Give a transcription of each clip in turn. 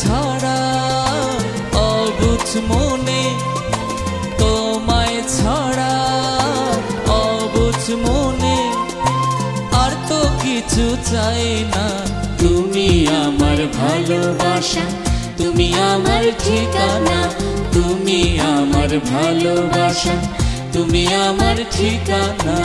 ছাড়া অবুঝ মনে, তোমায় ছাড়া অবুঝ মনে, আর তো কিছু চাই না। তুমি আমার ভালোবাসা, তুমি আমার ঠিকানা, তুমি আমার ভালোবাসা, তুমি আমার ঠিকানা।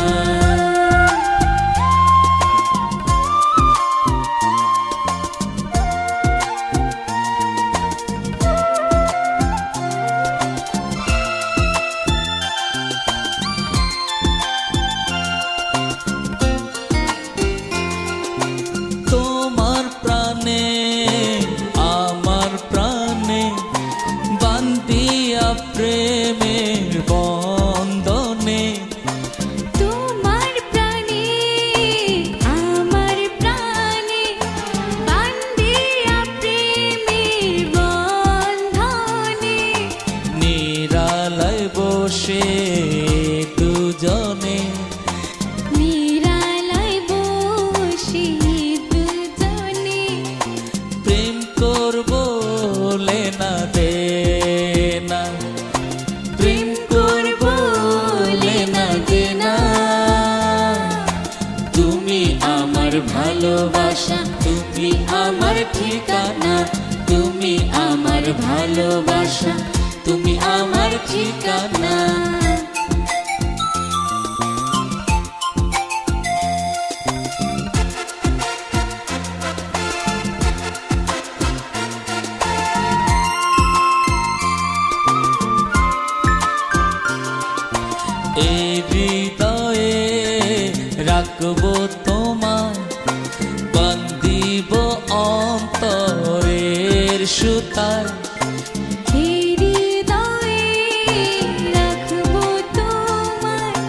তোমার প্রাণে আমার প্রাণে বান্ধিয়া প্রেমের বন্ধনে, তোমার প্রাণে আমার প্রাণে বান্ধিয়া প্রেমের বন্ধনে, নিরালায় বসে দুজনে, নিরালায় বসে দুজনে, প্রেম করব লেনা দেনা, প্রেম করব লেনা দেনা। তুমি আমার ভালোবাসা, তুমি আমার ঠিকানা, তুমি আমার ভালোবাসা, তুমি আমার ঠিকানা। এই হৃদয়ে রাখবো তোমায়, বান্ধিব অন্তরের সুতায়, হৃদয়ে রাখবো তোমায়,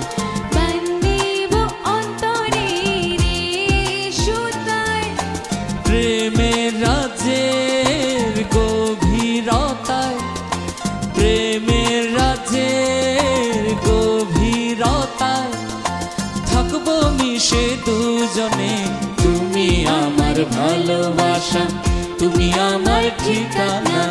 বান্ধিব অন্তরের সুতায়, প্রেমের রাজের গভীরতায়, প্রেমের রাজের গভীরতায় থাকবো মিশে দুজনে। তুমি আমার ভালোবাসা, তুমি আমার ঠিকানা।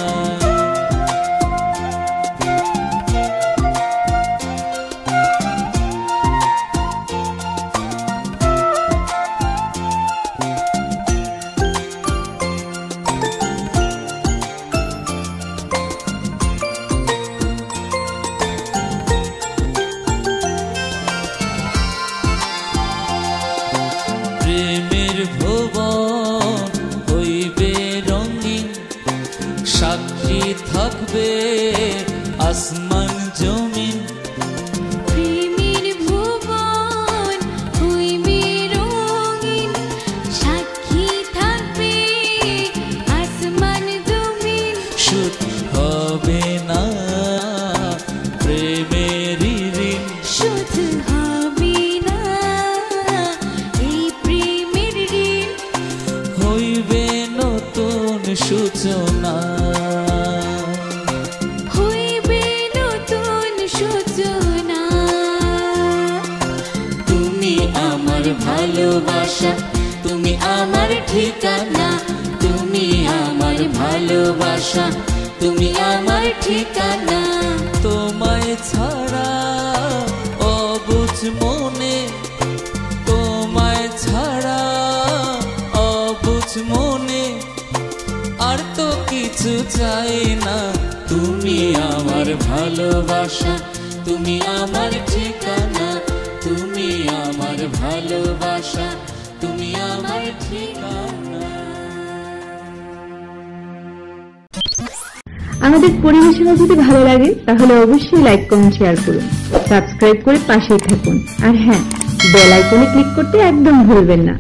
প্রেমের ভুবন হইবে রঙিন, সাক্ষী থাকবে আসমান জমিন, প্রেমের ভুবন হইবে রঙিন, সাক্ষী থাকবে আসমান জমিন, সুদ হবে না প্রেমের ঋণ, সুদ হবে না এই প্রেমের ঋণ, হইবে নতুন সূচনা, হইবে নতুন সূচনা। তুমি আমার ভালোবাসা, তুমি আমার ঠিকানা, তুমি আমার ভালোবাসা, তুমি আমার ঠিকানা। তোমায় ছাড়া অবুঝ মনে, তোমায় ছাড়া অবুঝ মনে, আর তো কিছু চাই না। তুমি আমার ভালোবাসা, তুমি আমার ঠিকানা, তুমি আমার ভালোবাসা, তুমি আমার ঠিকানা। আমাদের পরিবেশনা যদি ভালো লাগে তাহলে অবশ্যই লাইক কমেন্ট শেয়ার করুন, সাবস্ক্রাইব করে পাশেই থাকুন, আর হ্যাঁ, বেল আইকনে ক্লিক করতে একদম ভুলবেন না।